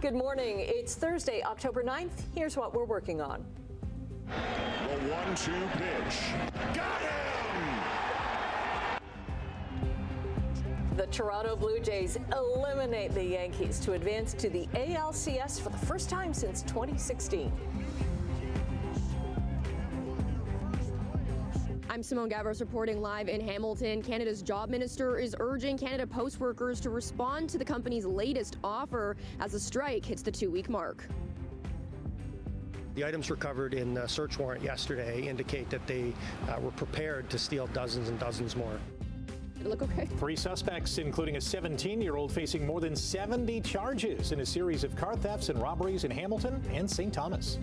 Good morning. It's Thursday, October 9th. Here's what we're working on. The 1-2 pitch. Got him! The Toronto Blue Jays eliminate the Yankees to advance to the ALCS for the first time since 2016. I'm Simone Gavros reporting live in Hamilton. Canada's job minister is urging Canada Post workers to respond to the company's latest offer as the strike hits the 2-week mark. The items recovered in the search warrant yesterday indicate that they were prepared to steal dozens and dozens more. Did it look okay? 3 suspects, including a 17-year-old, facing more than 70 charges in a series of car thefts and robberies in Hamilton and St. Thomas.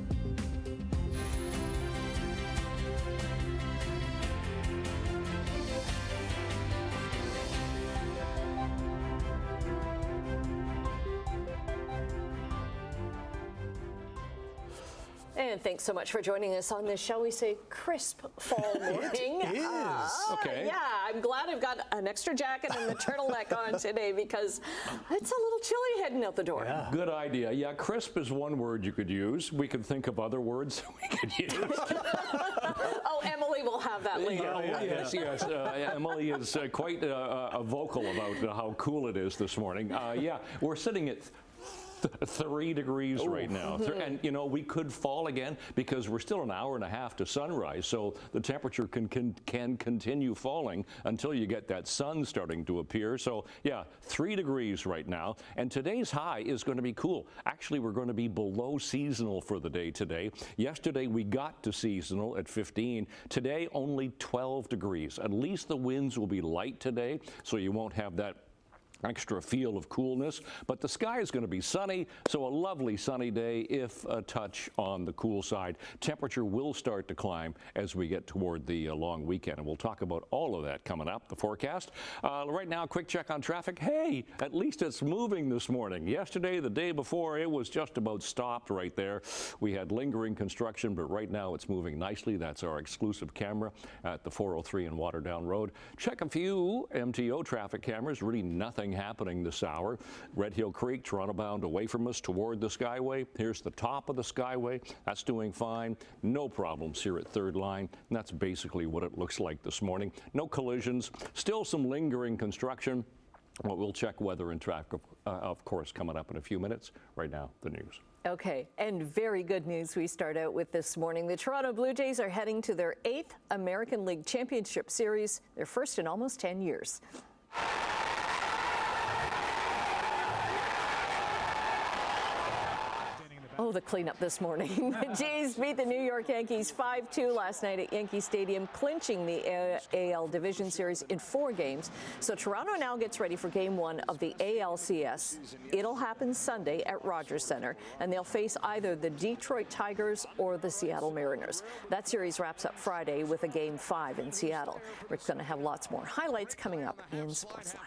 And thanks so much for joining us on this, shall we say, crisp fall morning. It is. Okay. Yeah, I'm glad I've got an extra jacket and the turtleneck on today because it's a little chilly heading out the door. Yeah. Good idea. Yeah, crisp is one word you could use. We could think of other words we could use. Oh, Emily will have that later. Yes. Emily is quite vocal about how cool it is this morning. Yeah, we're sitting at 3 degrees right now. And, you know, we could fall again because we're still an hour and a half to sunrise. So the temperature can continue falling until you get that sun starting to appear. So, yeah, 3 degrees right now. And today's high is going to be cool. Actually, we're going to be below seasonal for the day today. Yesterday, we got to seasonal at 15. Today, only 12 degrees. At least the winds will be light today, so you won't have that extra feel of coolness, but the sky is going to be sunny, so a lovely sunny day, if a touch on the cool side. Temperature will start to climb as we get toward the long weekend, and we'll talk about all of that coming up, the forecast. Right now, a quick check on traffic. Hey, at least it's moving this morning. Yesterday, the day before, it was just about stopped right there. We had lingering construction, but right now it's moving nicely. That's our exclusive camera at the 403 and Waterdown Road. Check a few MTO traffic cameras. Really nothing happening this hour. Red Hill Creek, Toronto bound away from us toward the Skyway. Here's the top of the Skyway. That's doing fine. No problems here at Third Line. And that's basically what it looks like this morning. No collisions. Still some lingering construction. Well, we'll check weather and traffic, of course, coming up in a few minutes. Right now, the news. Okay, and very good news we start out with this morning. The Toronto Blue Jays are heading to their 8th American League Championship Series, their first in almost 10 years. Oh, the cleanup this morning. The Jays beat the New York Yankees 5-2 last night at Yankee Stadium, clinching the AL Division Series in 4 games. So Toronto now gets ready for Game 1 of the ALCS. It'll happen Sunday at Rogers Centre, and they'll face either the Detroit Tigers or the Seattle Mariners. That series wraps up Friday with a Game 5 in Seattle. We're going to have lots more highlights coming up in Sportsline.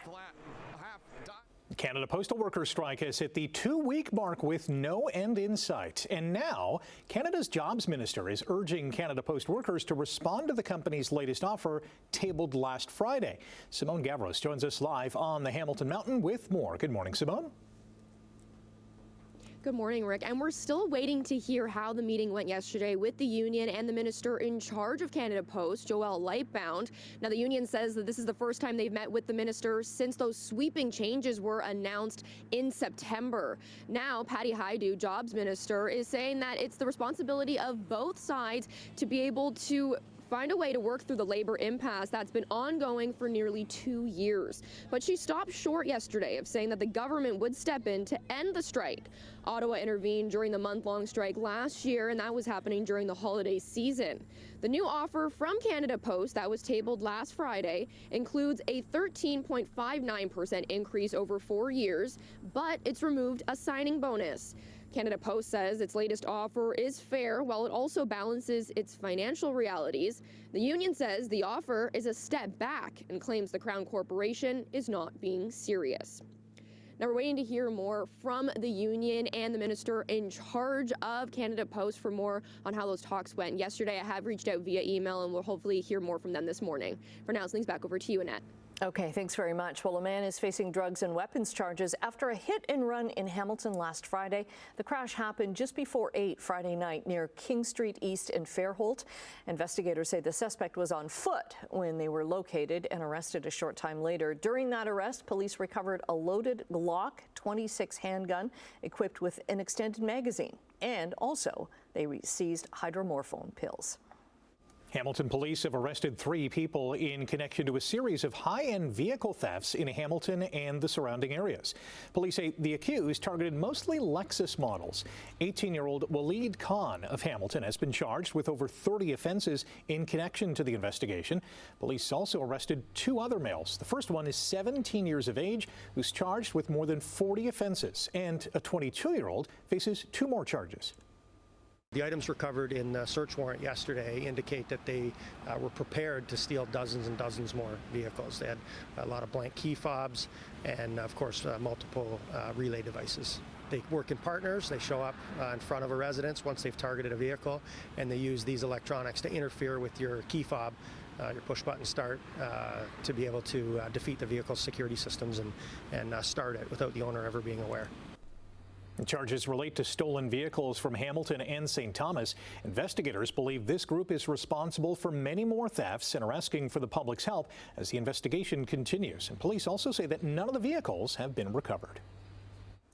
Canada Postal Workers strike has hit the 2-week mark with no end in sight. And now, Canada's jobs minister is urging Canada Post workers to respond to the company's latest offer tabled last Friday. Simone Gavros joins us live on the Hamilton Mountain with more. Good morning, Simone. Good morning, Rick. And we're still waiting to hear how the meeting went yesterday with the union and the minister in charge of Canada Post, Joelle Lightbound. Now, the union says that this is the first time they've met with the minister since those sweeping changes were announced in September. Now, Patty Hajdu, jobs minister, is saying that it's the responsibility of both sides to be able to find a way to work through the labor impasse that's been ongoing for nearly 2 years. But she stopped short yesterday of saying that the government would step in to end the strike. Ottawa intervened during the month-long strike last year, and that was happening during the holiday season. The new offer from Canada Post that was tabled last Friday includes a 13.59% increase over 4 years, but it's removed a signing bonus. Canada Post says its latest offer is fair while it also balances its financial realities. The union says the offer is a step back and claims the Crown Corporation is not being serious. Now, we're waiting to hear more from the union and the minister in charge of Canada Post for more on how those talks went. Yesterday, I have reached out via email, and we'll hopefully hear more from them this morning. For now, things back over to you, Annette. Okay, thanks very much. Well, a man is facing drugs and weapons charges after a hit and run in Hamilton last Friday. The crash happened just before 8 Friday night near King Street East and Fairholt. Investigators say the suspect was on foot when they were located and arrested a short time later. During that arrest, police recovered a loaded Glock 26 handgun equipped with an extended magazine, and also they seized hydromorphone pills. Hamilton police have arrested 3 people in connection to a series of high-end vehicle thefts in Hamilton and the surrounding areas. Police say the accused targeted mostly Lexus models. 18-year-old Waleed Khan of Hamilton has been charged with over 30 offenses in connection to the investigation. Police also arrested 2 other males. The first one is 17 years of age, who's charged with more than 40 offenses, and a 22-year-old faces 2 more charges. The items recovered in the search warrant yesterday indicate that they were prepared to steal dozens and dozens more vehicles. They had a lot of blank key fobs and, of course, multiple relay devices. They work in partners. They show up in front of a residence once they've targeted a vehicle, and they use these electronics to interfere with your key fob, your push-button start, to be able to defeat the vehicle's security systems and start it without the owner ever being aware. The charges relate to stolen vehicles from Hamilton and St. Thomas. Investigators believe this group is responsible for many more thefts and are asking for the public's help as the investigation continues. And police also say that none of the vehicles have been recovered.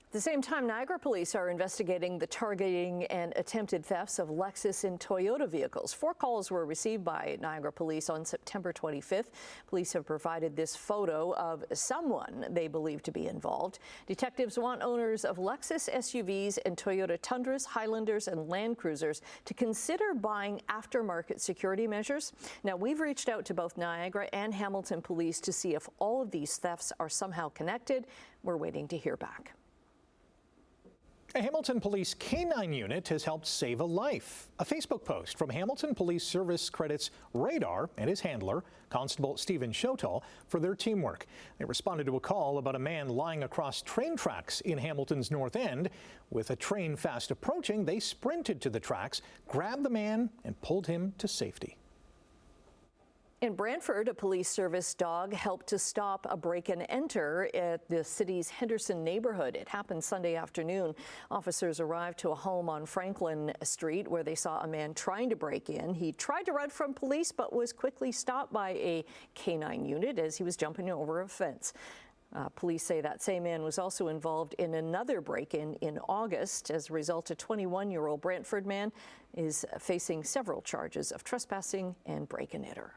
At the same time, Niagara police are investigating the targeting and attempted thefts of Lexus and Toyota vehicles. 4 calls were received by Niagara police on September 25th. Police have provided this photo of someone they believe to be involved. Detectives want owners of Lexus SUVs and Toyota Tundras, Highlanders, and Land Cruisers to consider buying aftermarket security measures. Now, we've reached out to both Niagara and Hamilton police to see if all of these thefts are somehow connected. We're waiting to hear back. A Hamilton Police K-9 unit has helped save a life. A Facebook post from Hamilton Police Service credits Radar and his handler, Constable Stephen Shotal, for their teamwork. They responded to a call about a man lying across train tracks in Hamilton's North End. With a train fast approaching, they sprinted to the tracks, grabbed the man, and pulled him to safety. In Brantford, a police service dog helped to stop a break and enter at the city's Henderson neighborhood. It happened Sunday afternoon. Officers arrived to a home on Franklin Street where they saw a man trying to break in. He tried to run from police but was quickly stopped by a K-9 unit as he was jumping over a fence. Police say that same man was also involved in another break-in in August. As a result, a 21-year-old Brantford man is facing several charges of trespassing and break-and-enter.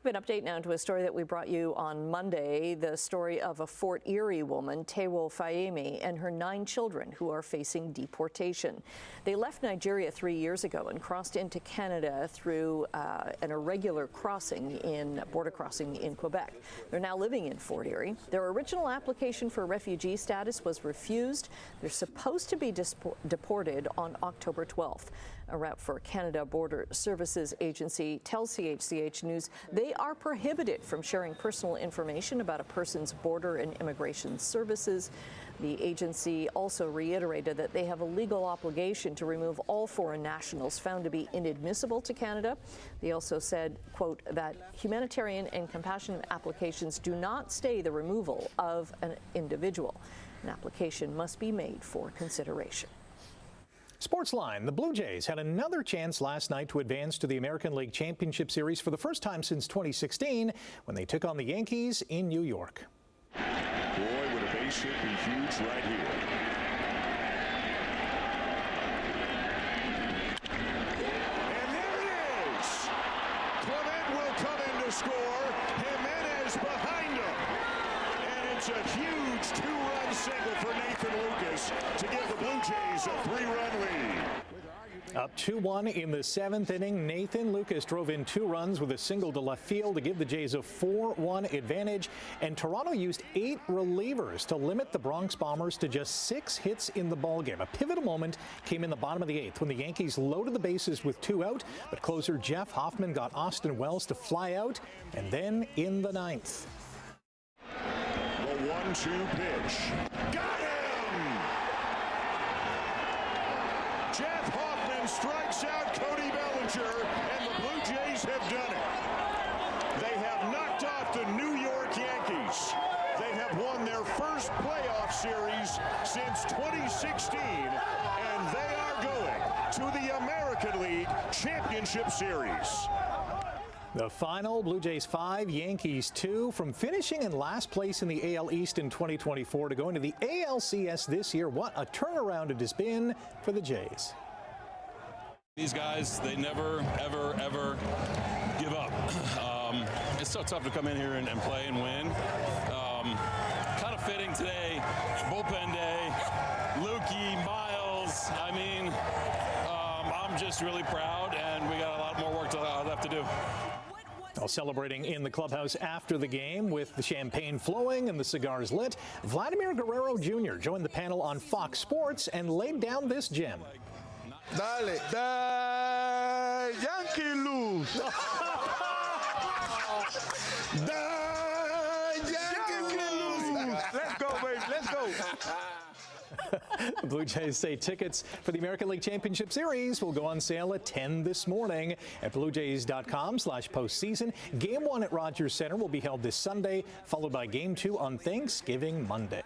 An update now to a story that we brought you on Monday, the story of a Fort Erie woman, Tewo Fayemi, and her 9 children who are facing deportation. They left Nigeria 3 years ago and crossed into Canada through an irregular border crossing in Quebec. They're now living in Fort Erie. Their original application for refugee status was refused. They're supposed to be deported on October 12th. A rep for Canada Border Services Agency tells CHCH News they are prohibited from sharing personal information about a person's border and immigration services. The agency also reiterated that they have a legal obligation to remove all foreign nationals found to be inadmissible to Canada. They also said, quote, that humanitarian and compassionate applications do not stay the removal of an individual. An application must be made for consideration. Sportsline, the Blue Jays had another chance last night to advance to the American League Championship Series for the first time since 2016 when they took on the Yankees in New York. Boy, would a base hit be huge right here. And there it is! Clement will come in to score. Jimenez behind him. And it's a huge 2-run single for Nathan Lucas to give the Blue Jays a 3-run lead. Up 2-1 in the 7th inning, Nathan Lucas drove in 2 runs with a single to left field to give the Jays a 4-1 advantage, and Toronto used 8 relievers to limit the Bronx Bombers to just 6 hits in the ballgame. A pivotal moment came in the bottom of the 8th when the Yankees loaded the bases with 2 out, but closer Jeff Hoffman got Austin Wells to fly out, and then in the 9th. The 1-2 pitch. Got him! Jeff Hoffman strikes out Cody Bellinger, and the Blue Jays have done it. They have knocked tipped off the New York Yankees. They have won their first playoff series since 2016, and they are going to the American League Championship Series. The final, Blue Jays 5, Yankees 2. From finishing in last place in the AL East in 2024 to going to the ALCS this year, what a turnaround it has been for the Jays. These guys, they never, ever, ever give up. It's so tough to come in here and play and win. Kind of fitting today, bullpen day, Lukey, Miles. I mean, I'm just really proud, and we got a lot more work left to do. While celebrating in the clubhouse after the game with the champagne flowing and the cigars lit, Vladimir Guerrero Jr. joined the panel on Fox Sports and laid down this gem. Dale, the Yankee lose. The Yankee lose. Let's go, baby. Let's go. The Blue Jays say tickets for the American League Championship Series will go on sale at 10 this morning at bluejays.com/postseason. Game 1 at Rogers Center will be held this Sunday, followed by Game 2 on Thanksgiving Monday.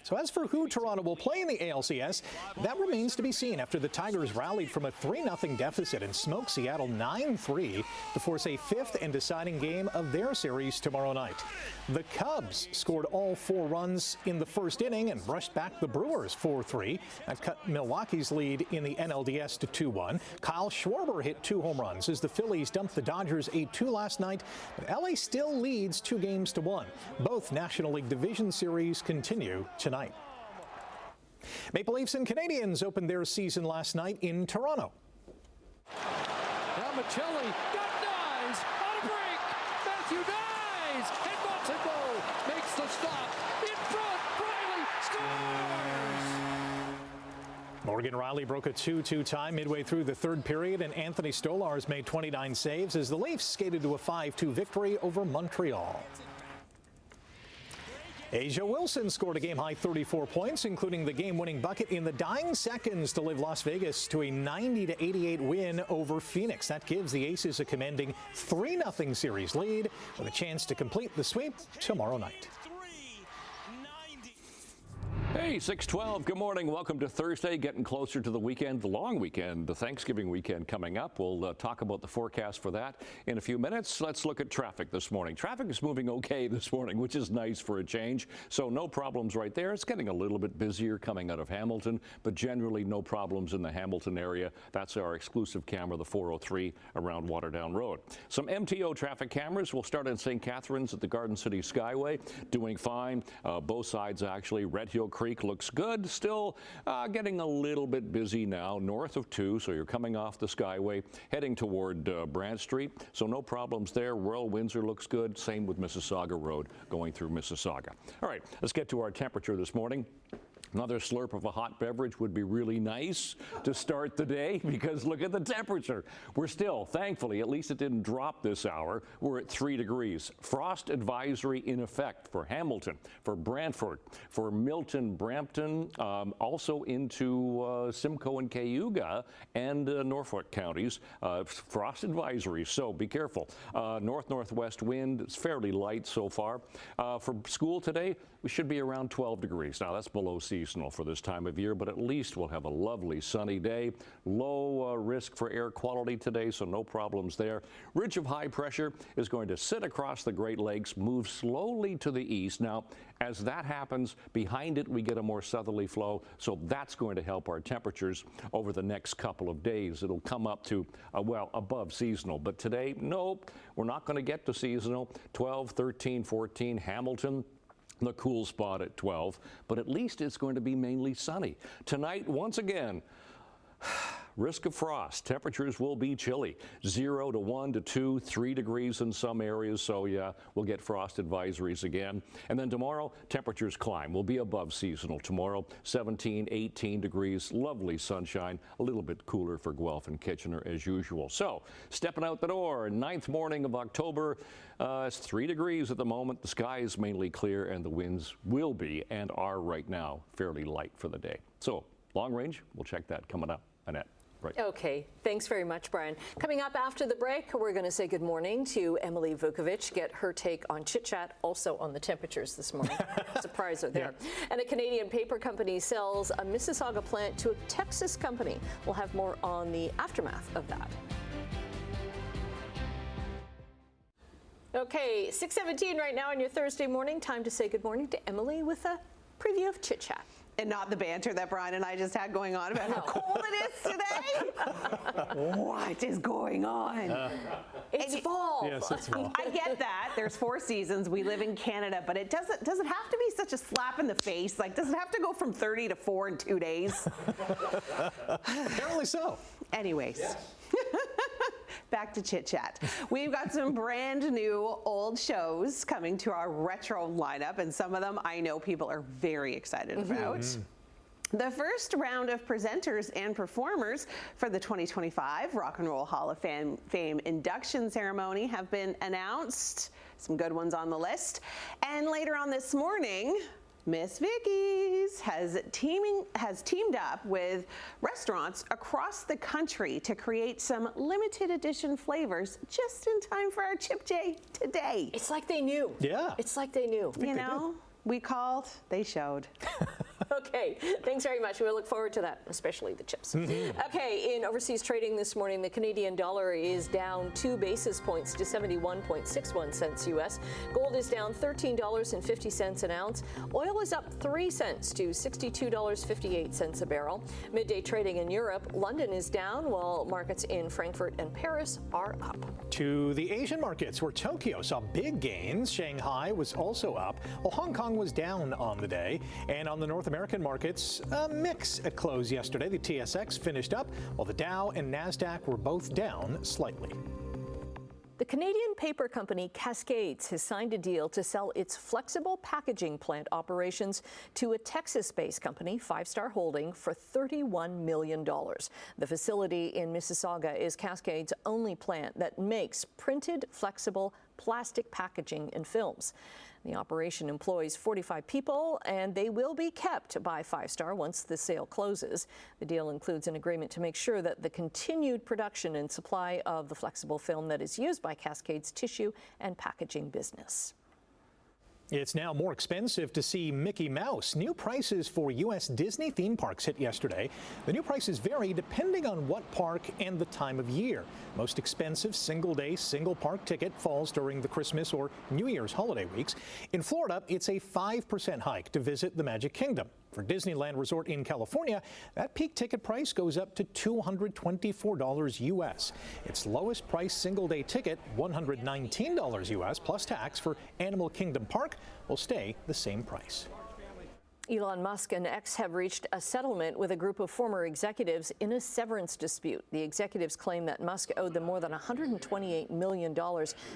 So as for who Toronto will play in the ALCS, that remains to be seen after the Tigers rallied from a 3-0 deficit and smoked Seattle 9-3 to force a 5th and deciding game of their series tomorrow night. The Cubs scored all 4 runs in the first inning and brushed back the Brewers 4-3. That cut Milwaukee's lead in the NLDS to 2-1. Kyle Schwarber hit 2 home runs as the Phillies dumped the Dodgers 8-2 last night, but LA still leads 2 games to 1. Both National League Division Series continue tonight. Maple Leafs and Canadiens opened their season last night in Toronto. Now Michelli got Nyes on a break. Matthew Nyes and Montembeault makes the stop in front. Riley scores. Morgan Riley broke a 2-2 tie midway through the third period, and Anthony Stolarz made 29 saves as the Leafs skated to a 5-2 victory over Montreal. Asia Wilson scored a game-high 34 points, including the game-winning bucket in the dying seconds to live Las Vegas to a 90-88 win over Phoenix. That gives the Aces a commanding 3-0 series lead with a chance to complete the sweep tomorrow night. Hey, 6:12. Good morning. Welcome to Thursday. Getting closer to the weekend, the long weekend, the Thanksgiving weekend coming up. We'll talk about the forecast for that in a few minutes. Let's look at traffic this morning. Traffic is moving okay this morning, which is nice for a change. So no problems right there. It's getting a little bit busier coming out of Hamilton, but generally no problems in the Hamilton area. That's our exclusive camera, the 403 around Waterdown Road. Some MTO traffic cameras. We'll start in St. Catharines at the Garden City Skyway. Doing fine. Both sides actually. Red Hill Creek looks good. Still getting a little bit busy now north of 2, so you're coming off the Skyway heading toward Brant Street, so no problems there. Royal Windsor looks good. Same with Mississauga Road going through Mississauga. All right, let's get to our temperature this morning. Another slurp of a hot beverage would be really nice to start the day, because look at the temperature. We're still, thankfully, at least it didn't drop this hour, we're at 3 degrees. Frost advisory in effect for Hamilton, for Brantford, for Milton, Brampton, also into Simcoe and Cayuga and Norfolk counties. Frost advisory, so be careful. North-northwest wind, it's fairly light so far. For school today, we should be around 12 degrees. Now, that's below seasonal for this time of year, but at least we'll have a lovely sunny day. Low risk for air quality today, so no problems there. Ridge of high pressure is going to sit across the Great Lakes, move slowly to the east. Now, as that happens, behind it we get a more southerly flow, so that's going to help our temperatures over the next couple of days. It'll come up to, well, above seasonal. But today, nope, we're not going to get to seasonal. 12, 13, 14, Hamilton, the cool spot at 12, but at least it's going to be mainly sunny. Tonight, once again, risk of frost. Temperatures will be chilly. 0 to 1 to 2, 3 degrees in some areas. So yeah, we'll get frost advisories again. And then tomorrow, temperatures climb. We'll be above seasonal tomorrow. 17, 18 degrees. Lovely sunshine. A little bit cooler for Guelph and Kitchener as usual. So stepping out the door, 9th morning of October. It's 3 degrees at the moment. The sky is mainly clear, and the winds will be and are right now fairly light for the day. So long range, we'll check that coming up. Annette. Right. Okay, thanks very much, Brian. Coming up after the break, we're going to say good morning to Emily Vukovic, get her take on Chit Chat, also on the temperatures this morning. Surprise her there. Yeah. And a Canadian paper company sells a Mississauga plant to a Texas company. We'll have more on the aftermath of that. Okay, 6:17 right now on your Thursday morning. Time to say good morning to Emily with a preview of Chit Chat. And not the banter that Brian and I just had going on about how cold it is today. What is going on? It's fall. Yes, it's fall. I get that. There's 4 seasons. We live in Canada, but it doesn't have to be such a slap in the face. Like, does it have to go from 30 to 4 in 2 days? Apparently so. Anyways. Back to Chit Chat. We've got some brand new old shows coming to our retro lineup, and some of them I know people are very excited about. The first round of presenters and performers for the 2025 Rock and Roll Hall of Fame induction ceremony have been announced. Some good ones on the list. And later on this morning, Miss Vicky's has teamed up with restaurants across the country to create some limited edition flavors just in time for our Chip Day today. It's like they knew. Yeah. It's like they knew. You know, we called, they showed. Okay, thanks very much. We look forward to that, especially the chips. Okay, in overseas trading this morning, the Canadian dollar is down 2 basis points to 71.61 cents US. Gold is down $13.50 an ounce. Oil is up 3 cents to $62.58 a barrel. Midday trading in Europe, London is down while markets in Frankfurt and Paris are up. To the Asian markets, where Tokyo saw big gains, Shanghai was also up, while Hong Kong was down on the day. And on the North American markets, a mix at close yesterday. The TSX finished up, while the Dow and NASDAQ were both down slightly. The Canadian paper company Cascades has signed a deal to sell its flexible packaging plant operations to a Texas-based company, Five Star Holding, for $31 million. The facility in Mississauga is Cascades' only plant that makes printed flexible plastic packaging and films. The operation employs 45 people, and they will be kept by Five Star once the sale closes. The deal includes an agreement to make sure that the continued production and supply of the flexible film that is used by Cascade's tissue and packaging business. It's now more expensive to see Mickey Mouse. New prices for U.S. Disney theme parks hit yesterday. The new prices vary depending on what park and the time of year. Most expensive single-day, single-park ticket falls during the Christmas or New Year's holiday weeks. In Florida, it's a 5% hike to visit the Magic Kingdom. For Disneyland Resort in California, that peak ticket price goes up to $224 U.S. Its lowest price single-day ticket, $119 U.S. plus tax for Animal Kingdom Park, will stay the same price. Elon Musk and X have reached a settlement with a group of former executives in a severance dispute. The executives claim that Musk owed them more than $128 million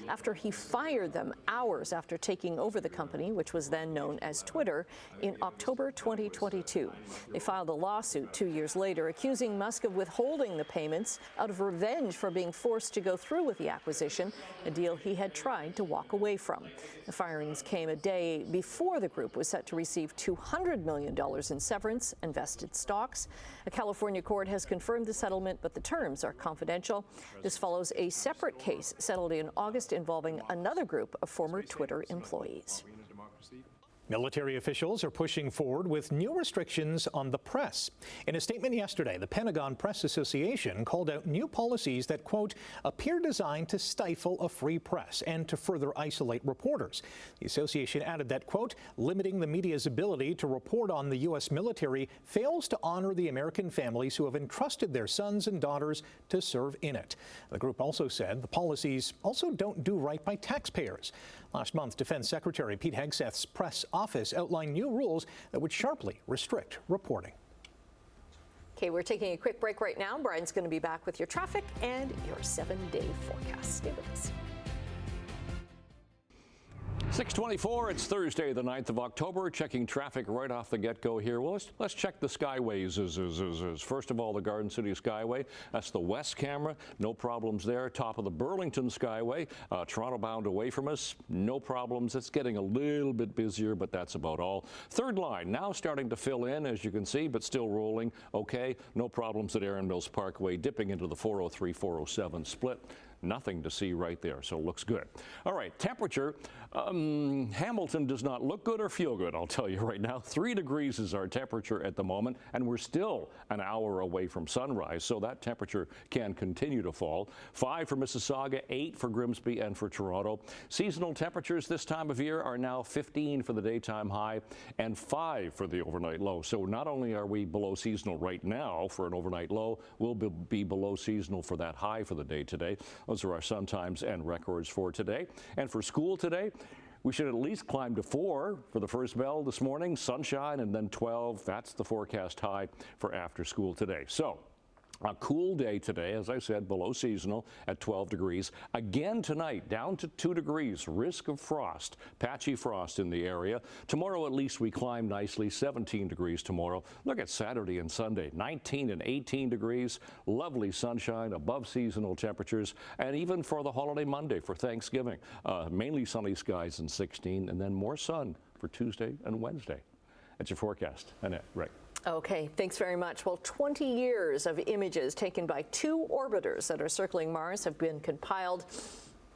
after he fired them hours after taking over the company, which was then known as Twitter, in October 2022. They filed a lawsuit 2 years later accusing Musk of withholding the payments out of revenge for being forced to go through with the acquisition, a deal he had tried to walk away from. The firings came a day before the group was set to receive $200 million in severance and vested stocks. A California court has confirmed the settlement, but the terms are confidential. This follows a separate case settled in August involving another group of former Twitter employees. Military officials are pushing forward with new restrictions on the press. In a statement yesterday, the Pentagon Press Association called out new policies that, quote, appear designed to stifle a free press and to further isolate reporters. The association added that, quote, limiting the media's ability to report on the U.S. military fails to honor the American families who have entrusted their sons and daughters to serve in it. The group also said the policies also don't do right by taxpayers. Last month, Defense Secretary Pete Hegseth's press office outlined new rules that would sharply restrict reporting. Okay, we're taking a quick break right now. Brian's going to be back with your traffic and your 7-day forecast. Stay with us. 6:24, it's Thursday, the 9th of October. Checking traffic right off the get-go here. Well, let's check the skyways. First of all, the Garden City Skyway. That's the west camera. No problems there. Top of the Burlington Skyway. Toronto bound away from us. No problems. It's getting a little bit busier, but that's about all. Third line now starting to fill in, as you can see, but still rolling. Okay. No problems at Erin Mills Parkway. Dipping into the 403-407 split. Nothing to see right there, so it looks good. All right, temperature. Hamilton does not look good or feel good, I'll tell you right now. 3 degrees is our temperature at the moment, and we're still an hour away from sunrise, so that temperature can continue to fall. 5 for Mississauga, 8 for Grimsby and for Toronto. Seasonal temperatures this time of year are now 15 for the daytime high and 5 for the overnight low. So not only are we below seasonal right now for an overnight low, we'll be below seasonal for that high for the day today. Those are our sun times and records for today. And for school today, we should at least climb to 4 for the first bell this morning, sunshine, and then 12. That's the forecast high for after school today. So a cool day today, as I said, below seasonal at 12 degrees. Again tonight, down to 2 degrees, risk of frost, patchy frost in the area. Tomorrow, at least, we climb nicely, 17 degrees tomorrow. Look at Saturday and Sunday, 19 and 18 degrees, lovely sunshine, above seasonal temperatures, and even for the holiday Monday for Thanksgiving, mainly sunny skies and 16, and then more sun for Tuesday and Wednesday. That's your forecast. Annette, right. Okay, thanks very much. Well, 20 years of images taken by 2 orbiters that are circling Mars have been compiled,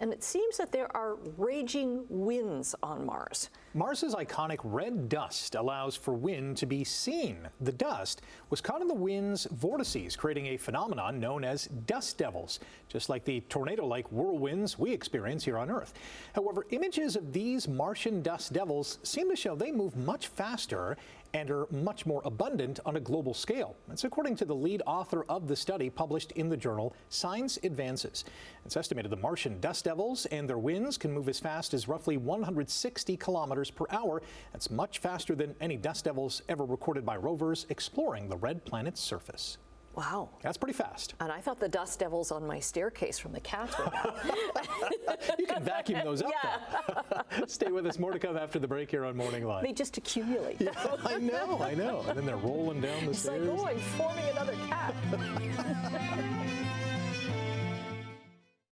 and it seems that there are raging winds on Mars. Mars's iconic red dust allows for wind to be seen. The dust was caught in the wind's vortices, creating a phenomenon known as dust devils, just like the tornado-like whirlwinds we experience here on Earth. However, images of these Martian dust devils seem to show they move much faster and are much more abundant on a global scale. That's according to the lead author of the study published in the journal Science Advances. It's estimated the Martian dust devils and their winds can move as fast as roughly 160 kilometers per hour. That's much faster than any dust devils ever recorded by rovers exploring the red planet's surface. Wow. That's pretty fast. And I thought the dust devils on my staircase from the cats were You can vacuum those up. Yeah. Stay with us. More to come after the break here on Morning Live. They just accumulate. Yeah, I know. And then they're rolling down the stairs. It's like, oh, I'm forming another cat.